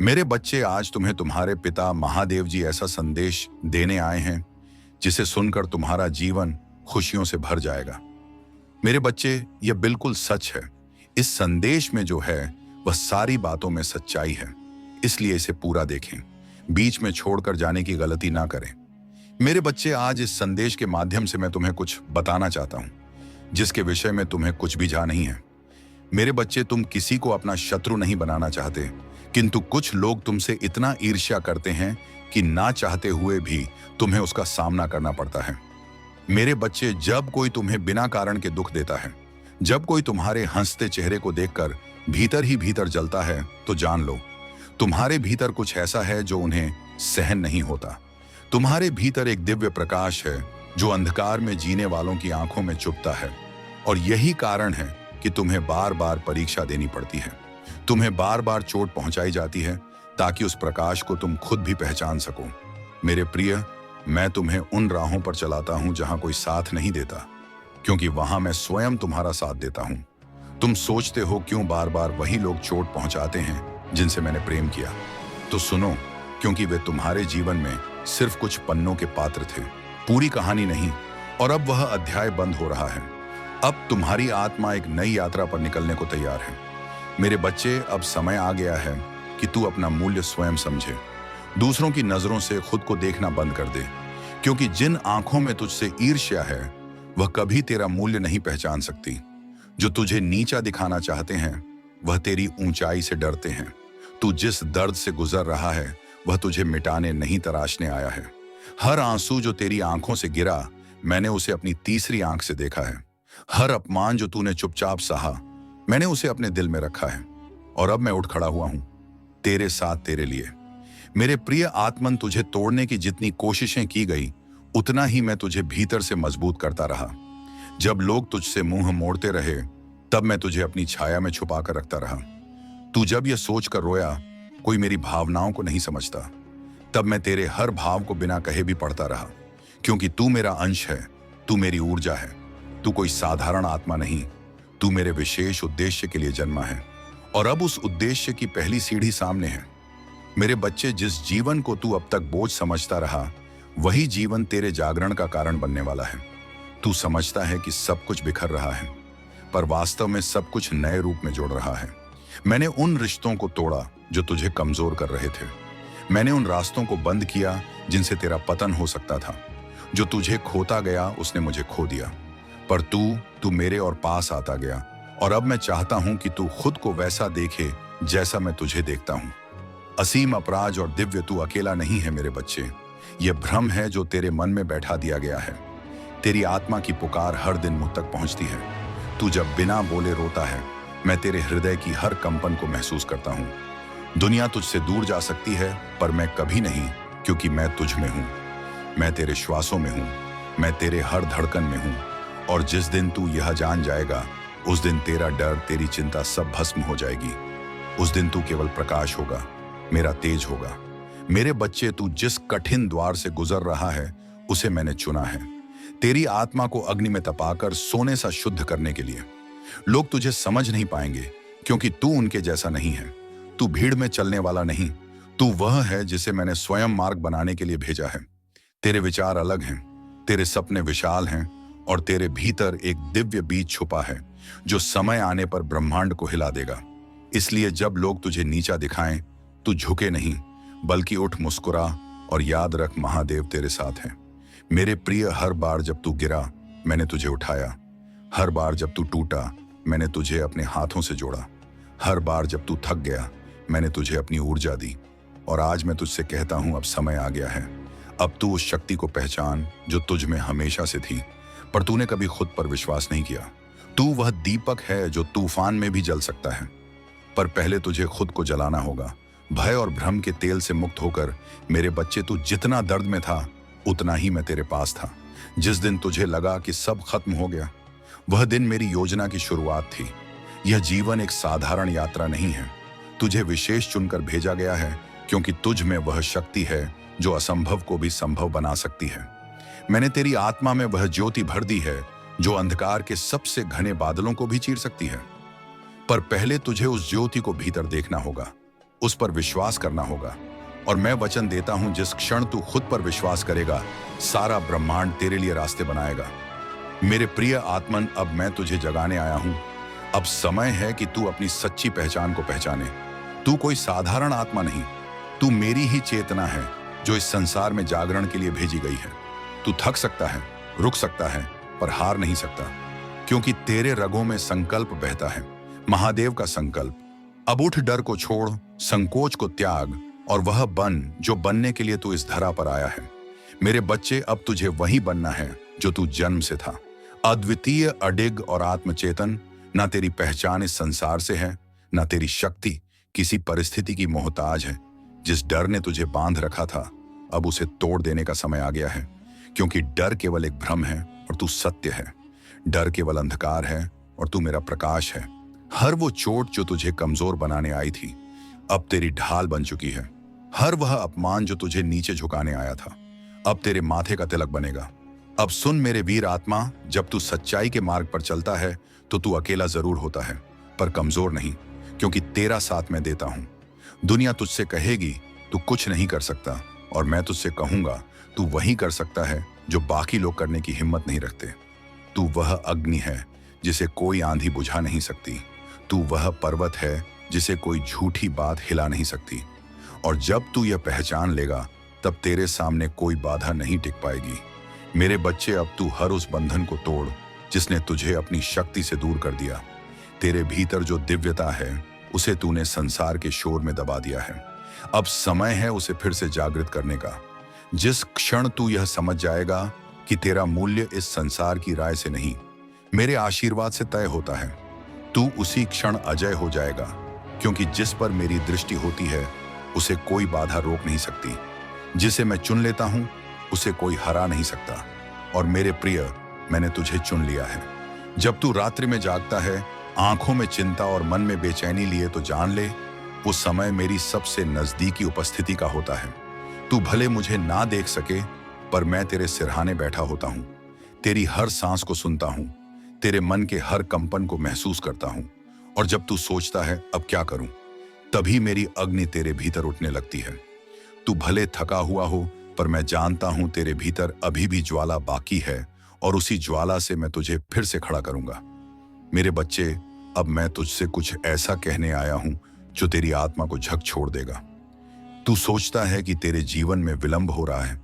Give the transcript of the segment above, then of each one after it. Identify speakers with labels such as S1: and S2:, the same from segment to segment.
S1: मेरे बच्चे, आज तुम्हें तुम्हारे पिता महादेव जी ऐसा संदेश देने आए हैं जिसे सुनकर तुम्हारा जीवन खुशियों से भर जाएगा। मेरे बच्चे, यह बिल्कुल सच है। इस संदेश में जो है वह सारी बातों में सच्चाई है, इसलिए इसे पूरा देखें। बीच में छोड़कर जाने की गलती ना करें। मेरे बच्चे, आज इस संदेश के माध्यम से मैं तुम्हें कुछ बताना चाहता हूं जिसके विषय में तुम्हें कुछ भी जान नहीं है। मेरे बच्चे, तुम किसी को अपना शत्रु नहीं बनाना चाहते, किंतु कुछ लोग तुमसे इतना ईर्ष्या करते हैं कि ना चाहते हुए भी तुम्हें उसका सामना करना पड़ता है। मेरे बच्चे, जब कोई तुम्हें बिना कारण के दुख देता है, जब कोई तुम्हारे हंसते चेहरे को देखकर भीतर ही भीतर जलता है, तो जान लो तुम्हारे भीतर कुछ ऐसा है जो उन्हें सहन नहीं होता। तुम्हारे भीतर एक दिव्य प्रकाश है जो अंधकार में जीने वालों की आंखों में चुभता है, और यही कारण है कि तुम्हें बार बार परीक्षा देनी पड़ती है। तुम्हें बार बार चोट पहुंचाई जाती है ताकि उस प्रकाश को तुम खुद भी पहचान सको। मेरे प्रिय, मैं तुम्हें उन राहों पर चलाता हूं जहां कोई साथ नहीं देता, क्योंकि वहां मैं स्वयं तुम्हारा साथ देता हूं। तुम सोचते हो क्यों बार बार वही लोग चोट पहुंचाते हैं जिनसे मैंने प्रेम किया। तो सुनो, क्योंकि वे तुम्हारे जीवन में सिर्फ कुछ पन्नों के पात्र थे, पूरी कहानी नहीं। और अब वह अध्याय बंद हो रहा है। अब तुम्हारी आत्मा एक नई यात्रा पर निकलने को तैयार है। मेरे बच्चे, अब समय आ गया है कि तू अपना मूल्य स्वयं समझे। दूसरों की नजरों से खुद को देखना बंद कर दे, क्योंकि जिन आंखों में तुझसे ईर्ष्या है वह कभी तेरा मूल्य नहीं पहचान सकती। जो तुझे नीचा दिखाना चाहते हैं वह तेरी ऊंचाई से डरते हैं। तू जिस दर्द से गुजर रहा है वह तुझे मिटाने नहीं, तराशने आया है। हर आंसू जो तेरी आंखों से गिरा, मैंने उसे अपनी तीसरी आंख से देखा है। हर अपमान जो तूने चुपचाप सहा, मैंने उसे अपने दिल में रखा है। और अब मैं उठ खड़ा हुआ हूं तेरे साथ, तेरे लिए। मेरे प्रिय आत्मन, तुझे तोड़ने की जितनी कोशिशें की गई, उतना ही मैं तुझे भीतर से मजबूत करता रहा। जब लोग तुझसे मुंह मोड़ते रहे, तब मैं तुझे अपनी छाया में छुपा कर रखता रहा। तू जब यह सोचकर रोया कोई मेरी भावनाओं को नहीं समझता, तब मैं तेरे हर भाव को बिना कहे भी पढ़ता रहा, क्योंकि तू मेरा अंश है, तू मेरी ऊर्जा है। तू कोई साधारण आत्मा नहीं, तू मेरे विशेष उद्देश्य के लिए जन्मा है, और अब उस उद्देश्य की पहली सीढ़ी सामने है। मेरे बच्चे, जिस जीवन को तू अब तक बोझ समझता रहा, वही जीवन तेरे जागरण का कारण बनने वाला है। तू समझता है कि सब कुछ बिखर रहा है, पर वास्तव में सब कुछ नए रूप में जोड़ रहा है। मैंने उन रिश्तों को तोड़ा जो तुझे कमजोर कर रहे थे। मैंने उन रास्तों को बंद किया जिनसे तेरा पतन हो सकता था। जो तुझे खोता गया उसने मुझे खो दिया, पर तू मेरे और पास आता गया। और अब मैं चाहता हूं कि तू खुद को वैसा देखे जैसा मैं तुझे देखता हूं। असीम अपराज और दिव्य तू अकेला नहीं है मेरे बच्चे। यह भ्रम है जो तेरे मन में बैठा दिया गया है। तेरी आत्मा की पुकार हर दिन मुझ तक पहुंचती है। तू जब बिना बोले रोता है, मैं तेरे हृदय की हर कंपन को महसूस करता हूं। दुनिया तुझसे दूर जा सकती है, पर मैं कभी नहीं, क्योंकि मैं तुझ में हूं। मैं तेरे श्वासों में हूं, मैं तेरे हर धड़कन में हूं। और जिस दिन तू यह जान जाएगा, उस दिन तेरा डर, तेरी चिंता सब भस्म हो जाएगी। उस दिन तू केवल प्रकाश होगा, मेरा तेज होगा। मेरे बच्चे, तू जिस कठिन द्वार से गुजर रहा है उसे मैंने चुना है, तेरी आत्मा को अग्नि में तपाकर सोने सा शुद्ध करने के लिए। लोग तुझे समझ नहीं पाएंगे, क्योंकि तू उनके जैसा नहीं है। तू भीड़ में चलने वाला नहीं, तू वह है जिसे मैंने स्वयं मार्ग बनाने के लिए भेजा है। तेरे विचार अलग हैं, तेरे सपने विशाल हैं, और तेरे भीतर एक दिव्य बीज छुपा है जो समय आने पर ब्रह्मांड को हिला देगा। इसलिए जब लोग तुझे नीचा दिखाएं, तू झुके नहीं, बल्कि उठ, मुस्कुरा, और याद रख, महादेव तेरे साथ है। मेरे प्रिय, हर बार जब तू गिरा, मैंने तुझे उठाया। हर बार जब तू टूटा, मैंने तुझे अपने हाथों से जोड़ा। हर बार जब तू थक गया, मैंने तुझे अपनी ऊर्जा दी। और आज मैं तुझसे कहता हूं, अब समय आ गया है। अब तू उस शक्ति को पहचान जो तुझ में हमेशा से थी, पर तूने कभी खुद पर विश्वास नहीं किया। तू वह दीपक है जो तूफान में भी जल सकता है, पर पहले तुझे खुद को जलाना होगा। भय और भ्रम के तेल से मुक्त होकर मेरे बच्चे, तू जितना दर्द में था उतना ही मैं तेरे पास था। जिस दिन तुझे लगा कि सब खत्म हो गया, वह दिन मेरी योजना की शुरुआत थी। यह जीवन एक साधारण यात्रा नहीं है। तुझे विशेष चुनकर भेजा गया है, क्योंकि तुझ में वह शक्ति है जो असंभव को भी संभव बना सकती है। मैंने तेरी आत्मा में वह ज्योति भर दी है जो अंधकार के सबसे घने बादलों को भी चीर सकती है। पर पहले तुझे उस ज्योति को भीतर देखना होगा। उस पर विश्वास करना होगा। और मैं वचन देता हूं, जिस क्षण तू खुद पर विश्वास करेगा, सारा ब्रह्मांड तेरे लिए रास्ते बनाएगा। मेरे प्रिय आत्मन, अब मैं तुझे जगाने आया हूं। अब समय है कि तू अपनी सच्ची पहचान को पहचाने। तू कोई साधारण आत्मा नहीं, तू मेरी ही चेतना है, जो इस संसार में जागरण के लिए भेजी गई है। तू थक सकता है, रुक सकता है, पर हार नहीं सकता, क्योंकि तेरे रगों में संकल्प बहता है, महादेव का संकल्प। अब उठ, डर को छोड़, संकोच को त्याग, और वह बन जो बनने के लिए तू इस धरा पर आया है। मेरे बच्चे, अब तुझे वही बनना है जो तू जन्म से था, अद्वितीय, अडिग और आत्मचेतन। ना तेरी पहचान इस संसार से है, ना तेरी शक्ति किसी परिस्थिति की मोहताज है। जिस डर ने तुझे बांध रखा था, अब उसे तोड़ देने का समय आ गया है, क्योंकि डर केवल एक भ्रम है और तू सत्य है। डर केवल अंधकार है और तू मेरा प्रकाश है। हर वो चोट जो तुझे कमजोर बनाने आई थी, अब तेरी ढाल बन चुकी है। हर वह अपमान जो तुझे नीचे झुकाने आया था, अब तेरे माथे का तिलक बनेगा। अब सुन मेरे वीर आत्मा, जब तू सच्चाई के मार्ग पर चलता है तो तू अकेला जरूर होता है, पर कमजोर नहीं, क्योंकि तेरा साथ मैं देता हूं। दुनिया तुझसे कहेगी तू कुछ नहीं कर सकता, और मैं तुझसे कहूंगा तू वही कर सकता है जो बाकी लोग करने की हिम्मत नहीं रखते। तू वह अग्नि है जिसे कोई आंधी बुझा नहीं सकती। तू वह पर्वत है जिसे कोई झूठी बात हिला नहीं सकती। और जब तू यह पहचान लेगा, तब तेरे सामने कोई बाधा नहीं टिक पाएगी। मेरे बच्चे, अब तू हर उस बंधन को तोड़ जिसने तुझे अपनी शक्ति से दूर कर दिया। तेरे भीतर जो दिव्यता है, उसे तूने संसार के शोर में दबा दिया है। अब समय है उसे फिर से जागृत करने का। जिस क्षण तू यह समझ जाएगा कि तेरा मूल्य इस संसार की राय से नहीं, मेरे आशीर्वाद से तय होता है, तू उसी क्षण अजय हो जाएगा, क्योंकि जिस पर मेरी दृष्टि होती है उसे कोई बाधा रोक नहीं सकती। जिसे मैं चुन लेता हूं उसे कोई हरा नहीं सकता। और मेरे प्रिय, मैंने तुझे चुन लिया है। जब तू रात्रि में जागता है, आंखों में चिंता और मन में बेचैनी लिए, तो जान ले वो समय मेरी सबसे नजदीकी उपस्थिति का होता है। तू भले मुझे ना देख सके, पर मैं तेरे सिरहाने बैठा होता हूं। तेरी हर सांस को सुनता हूं, तेरे मन के हर कंपन को महसूस करता हूं। और जब तू सोचता है अब क्या करूं, तभी मेरी अग्नि तेरे भीतर उठने लगती है। तू भले थका हुआ हो, पर मैं जानता हूं तेरे भीतर अभी भी ज्वाला बाकी है, और उसी ज्वाला से मैं तुझे फिर से खड़ा करूंगा। मेरे बच्चे, अब मैं तुझसे कुछ ऐसा कहने आया हूं जो तेरी आत्मा को झक छोड़ देगा। तू सोचता है कि तेरे जीवन में विलंब हो रहा है,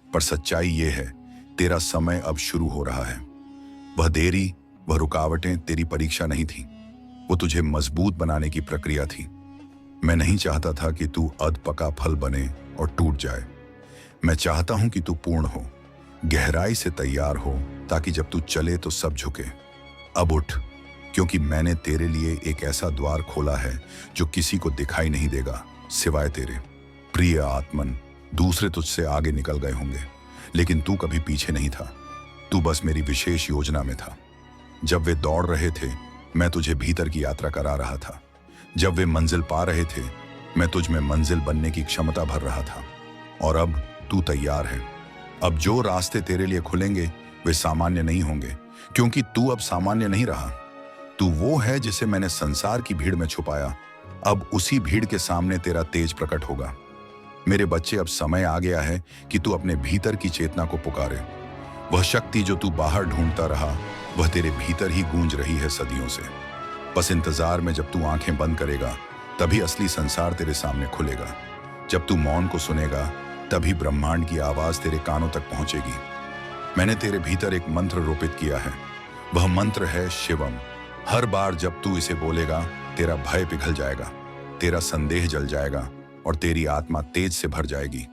S1: पर सच्चाई ये है, तेरा समय अब शुरू हो रहा है। वह देरी, वह रुकावटें तेरी परीक्षा नहीं थी, वो तुझे मजबूत बनाने की प्रक्रिया थी। मैं नहीं चाहता था कि तू अधपका फल बने और टूट जाए। मैं चाहता हूं कि तू पूर्ण हो, गहराई से तैयार हो, ताकि जब तू चले तो सब झुके। अब उठ, क्योंकि मैंने तेरे लिए एक ऐसा द्वार खोला है जो किसी को दिखाई नहीं देगा सिवाय तेरे। प्रिय आत्मन, दूसरे तुझसे आगे निकल गए होंगे, लेकिन तू कभी पीछे नहीं था। तू बस मेरी विशेष योजना में था। जब वे दौड़ रहे थे, मैं तुझे भीतर की यात्रा करा रहा था। जब वे मंजिल पा रहे थे, मैं तुझ में मंजिल बनने की क्षमता भर रहा था। और अब तू तैयार है। अब जो रास्ते तेरे लिए खुलेंगे वे सामान्य नहीं होंगे, क्योंकि तू अब सामान्य नहीं रहा। तू वो है जिसे मैंने संसार की भीड़ में छुपाया। अब उसी भीड़ के सामने तेरा तेज प्रकट होगा। मेरे बच्चे, अब समय आ गया है कि तू अपने भीतर की चेतना को पुकारे। वह शक्ति जो तू बाहर ढूंढता रहा, वह तेरे भीतर ही गूंज रही है सदियों से। बस इंतजार में जब तू आंखें बंद करेगा, तभी असली संसार तेरे सामने खुलेगा। जब तू मौन को सुनेगा, तभी ब्रह्मांड की आवाज तेरे कानों तक पहुंचेगी। मैंने तेरे भीतर एक मंत्र रोपित किया है। वह मंत्र है शिवम। हर बार जब तू इसे बोलेगा, तेरा भय पिघल जाएगा, तेरा संदेह जल जाएगा, और तेरी आत्मा तेज से भर जाएगी।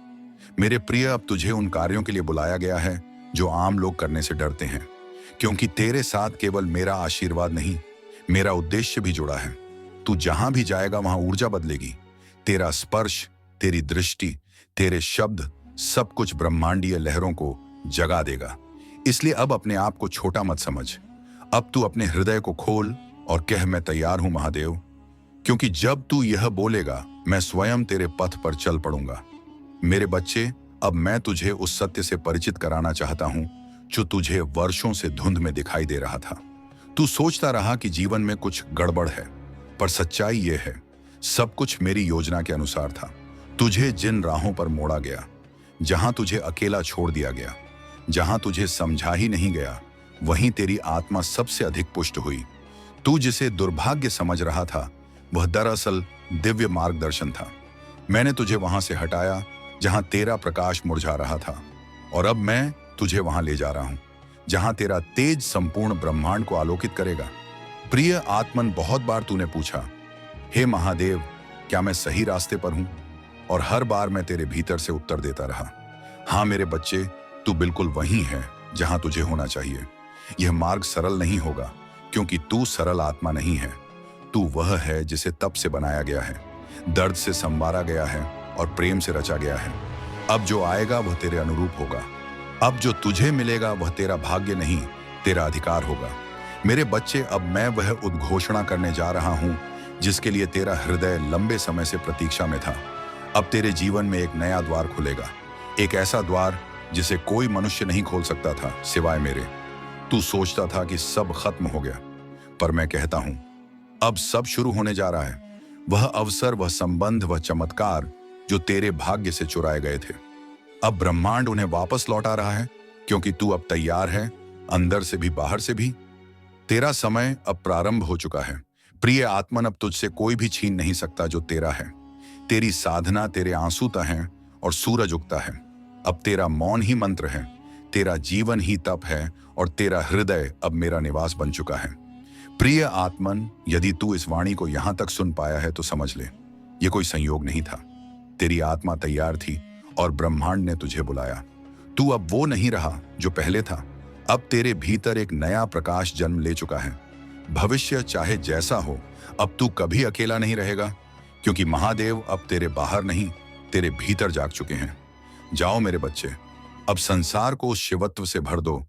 S1: मेरे प्रिय, अब तुझे उन कार्यों के लिए बुलाया गया है जो आम लोग करने से डरते हैं, क्योंकि तेरे साथ केवल मेरा आशीर्वाद नहीं, मेरा उद्देश्य भी जुड़ा है। तू जहां भी जाएगा वहां ऊर्जा बदलेगी। तेरा स्पर्श, तेरी दृष्टि, तेरे शब्द, सब कुछ ब्रह्मांडीय लहरों को जगा देगा। इसलिए अब अपने आप को छोटा मत समझ। अब तू अपने हृदय को खोल और कह, मैं तैयार हूं महादेव। क्योंकि जब तू यह बोलेगा, मैं स्वयं तेरे पथ पर चल पड़ूंगा। मेरे बच्चे, अब मैं तुझे उस सत्य से परिचित कराना चाहता हूं जो तुझे वर्षों से धुंध में दिखाई दे रहा था। तू सोचता रहा कि जीवन में कुछ गड़बड़ है, पर सच्चाई यह है, सब कुछ मेरी योजना के अनुसार था। तुझे जिन राहों पर मोड़ा गया, जहां तुझे अकेला छोड़ दिया गया, जहां तुझे समझा ही नहीं गया, वहीं तेरी आत्मा सबसे अधिक पुष्ट हुई। तू जिसे दुर्भाग्य समझ रहा था, वह दरअसल दिव्य मार्गदर्शन था। मैंने तुझे वहां से हटाया जहां तेरा प्रकाश मुरझा रहा था, और अब मैं तुझे वहां ले जा रहा हूं जहां तेरा तेज संपूर्ण ब्रह्मांड को आलोकित करेगा। प्रिय आत्मन, बहुत बार तूने पूछा, हे महादेव, क्या मैं सही रास्ते पर हूं? और हर बार मैं तेरे भीतर से उत्तर देता रहा, हाँ मेरे बच्चे, तू बिल्कुल वहीं है जहां तुझे होना चाहिए। यह मार्ग सरल नहीं होगा, क्योंकि तू सरल आत्मा नहीं है। तू वह है जिसे तप से बनाया गया है, दर्द से संवारा गया है और प्रेम से रचा गया है। अब जो आएगा वह तेरे अनुरूप होगा। अब जो तुझे मिलेगा वह तेरा भाग्य नहीं, तेरा अधिकार होगा। मेरे बच्चे, अब मैं वह उद्घोषणा करने जा रहा हूं जिसके लिए तेरा हृदय लंबे समय से प्रतीक्षा में था। अब तेरे जीवन में एक नया द्वार खुलेगा, एक ऐसा द्वार जिसे कोई मनुष्य नहीं खोल सकता था सिवाय मेरे। तू सोचता था कि सब खत्म हो गया, पर मैं कहता हूं, अब सब शुरू होने जा रहा है। वह अवसर, वह संबंध, वह चमत्कार जो तेरे भाग्य से चुराए गए थे, अब ब्रह्मांड उन्हें वापस लौटा रहा है, क्योंकि तू अब तैयार है, अंदर से भी बाहर से भी। तेरा समय अब प्रारंभ हो चुका है। प्रिय आत्मन, अब तुझसे कोई भी छीन नहीं सकता जो तेरा है। तेरी साधना, तेरे आंसू तहें और सूरज उगता है। अब तेरा मौन ही मंत्र है, तेरा जीवन ही तप है, और तेरा हृदय अब मेरा निवास बन चुका है। प्रिय आत्मन, यदि तू इस वाणी को यहां तक सुन पाया है तो समझ ले, ये कोई संयोग नहीं था। तेरी आत्मा तैयार थी और ब्रह्मांड ने तुझे बुलाया। तू अब वो नहीं रहा जो पहले था। अब तेरे भीतर एक नया प्रकाश जन्म ले चुका है। भविष्य चाहे जैसा हो, अब तू कभी अकेला नहीं रहेगा, क्योंकि महादेव अब तेरे बाहर नहीं, तेरे भीतर जाग चुके हैं। जाओ मेरे बच्चे, अब संसार को उस शिवत्व से भर दो